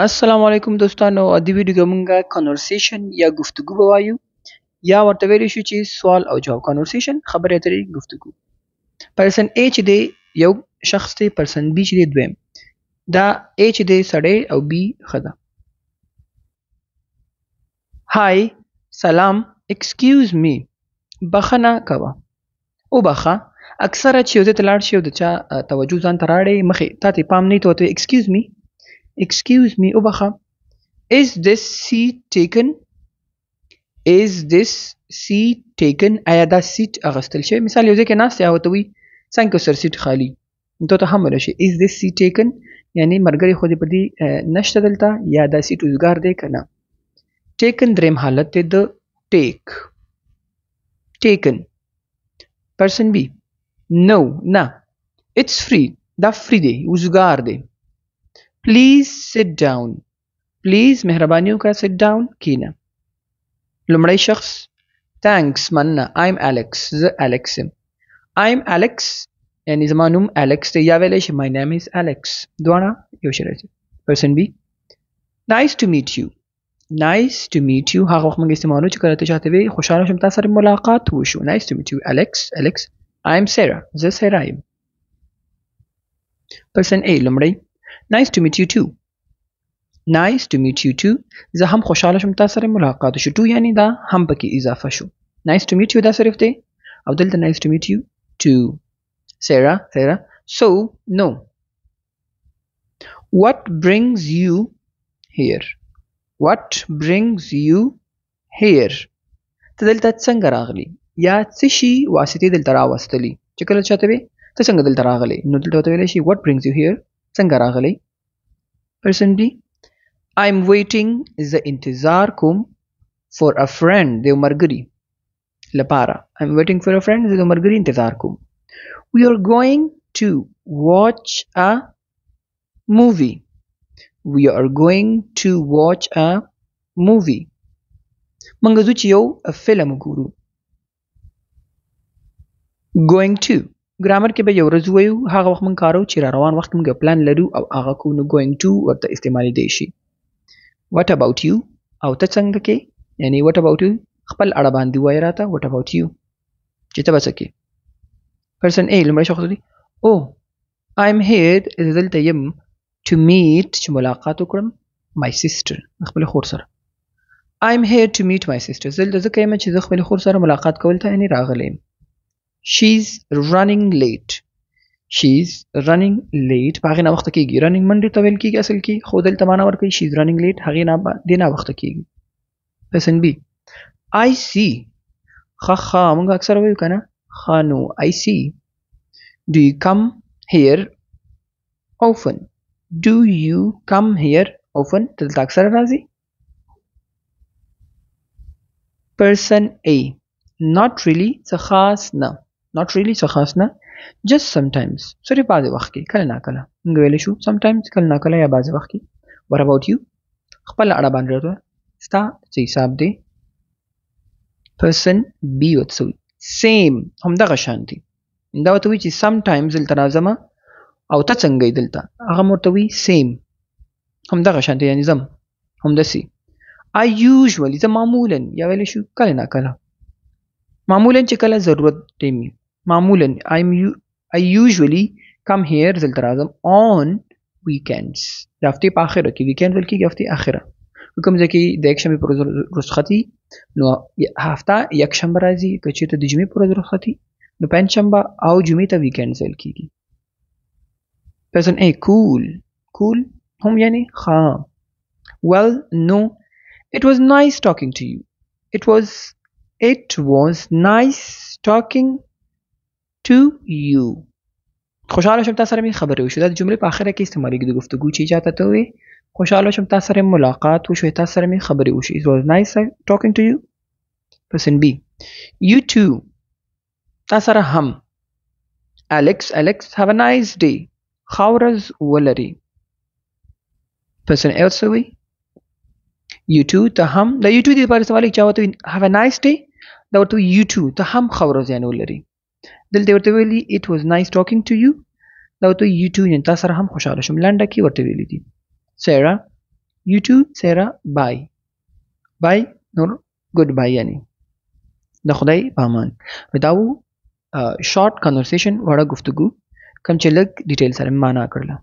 السلام علیکم دوستانو او د ویډیو کې مونږه کنورسیشن یا گفتگو به وایو یا ورته ویلی شو چې سوال او جواب کنورسیشن خبرې اترې گفتگو. پرسن A چې دی یو شخص دی، پرسن B چې دی دویم. دا A چې دی سړی او B ښځه. هاي سلام ایکسکیوز می بخښنه کوه او بخښه. اکثره چې یو ځای ته لاړ شي او د چا توجه ځان ته راړې مخې تا ته پام نه وي ته ورته وایې ایکسکیوز می excuse me وبخښه. is this seat taken is this seat taken آیا دا سیټ اخیستل شوی؟ مثال یو ځای کې ناست یا ورته وایي څنګه سر سیټ خالی ته ته هم ویلی شي is this seat taken یعنی ملګری خو دې په دې نشته دلته یا دا سیټ اوزګار دی که نه. taken دریم حالت دی د take taken. person B no نه it's free دا free دی اوزګار دی. Please sit down. Please مهرباني وکړه sit down کینه. لومړی شخص thanks مننه I'm Alex زه Alex یم. I'm Alex یعنی زما نوم Alex دی یا ویلی شي my name is Alex دواړه یو شی راځي. person B nice to meet you nice to meet you هغه وخت موږ استعمالو چې کله ته چاته وایي خوشحاله شوم تا سره ملاقات وشو. nice to meet you Alex I'm Sarah زه Sarah یم. person A لومړی nice to meet you too nice to meet you too زه هم خوشحاله شوم تا سره ملاقات شو. تو یعنی دا هم پکې اضافه شو. nice to meet you دا صرف دی او دلته nice to meet you too. Sarah so no what brings you here what brings you here ته دلته څنګه راغلی یا څه شي واسطې دلته راوستلی چې کله چاته وي ته څنګه دلته راغلی نو دلته ورته ویلی شي what brings you here څنګه راغلی. person B I'm waiting زه انتظار کوم for a friend د یو ملګري لپاره. I'm waiting for a friend زه د ملګري انتظار کوم. we are going to watch a movie we are going to watch a movie موږ ځو چې یو فلم وګورو. going to ګرامر کې به یو ورځ وایو هغه وخت موږ کارو چې را روان وخت موږ پلان لرو او هغه کو نو going to ورته استعمالیدی شي. what about you او ته څنګه کې یعنی what about you خپل اړه باندې وایي راته what about you چې ته به څه کې. person A لومړی شخص دی او I'm here زه دلته یم to meet چې ملاقات وکړم my sister خپل خور سره. I'm here to meet my sister زه دلته ځکه یم چې زه خپل خور سره ملاقات کول ته یعنی راغلی یم. she's running late په هغې نه وخته کېږي. running منډې ته ویل کېږي اصل کې خو دلته معنا ورکوي she's running late هغې نه دې نه وخته کېږي. person B I see ښه موږ اکثر وایو که نه ښه نو I see do you come here often دلته اکثر راځي. person A not really څه خاص نه just sometimes صرف بعضې وخت کې کله ناکله موږ ویلی شو sometimes کله ناکله یا بعضې وخت کې. what about you خپل اړه باندې راته ستا څه حساب دی. person B ورته څه وایي same همدغه شانتي دا ورته وایي چې sometimes دلته راځم او ته څنګه یې دلته هغه م ورته وایي same همدغه شانتي یعنې زم همداسې. I usually زه معمولا یا ویلی شو کله ناکله معمولا چې کله ضرورت دی مې معمولا I usually come here دلته راځم on weekends د هفتې په آخره کې weekend ویل کېږي هفتې آخره کوم ځای کې د یکشنبې په ورځ رخصتي نو هفته یکشنبه راځي که چېرته د جمعې په ورځ رخصتي نو پنجشنبه او جمعې ته weekends ویل کېږي. person A cool هم یعنی ښه. well no it was nice talking to you it was nice talking to you خوشحاله شم تا سره مې خبرې وشو. دا د جملې په آخره کې استعمالیږي د گفتگو چې چاته ته وایې خوشحاله شم تا سره ملاقات وشو تا سره مې خبرې وشي. it was nice talking to you. person B you too تا سره هم. Alex have a nice day ښه ورځ ولري. person A څه وایي you too ته هم دا you too دې لپاره استعمالیږي چا ورته have a nice day دا ورته you too ته هم ښه ورځ یعنې ولري. دلته ورته ویلي it was nice talking to you دا ورته you too یعنې تا سره هم خوشحاله شوم لنډه کې ورته ویلي دي. Sarah یو ټو سیرا بای. بای نور ګډ بای یعنی د خدای پامان. دا وو شارټ کنورسیشن وړه گفتگو کوم چې لږ ډیټیل سره معنا کړله.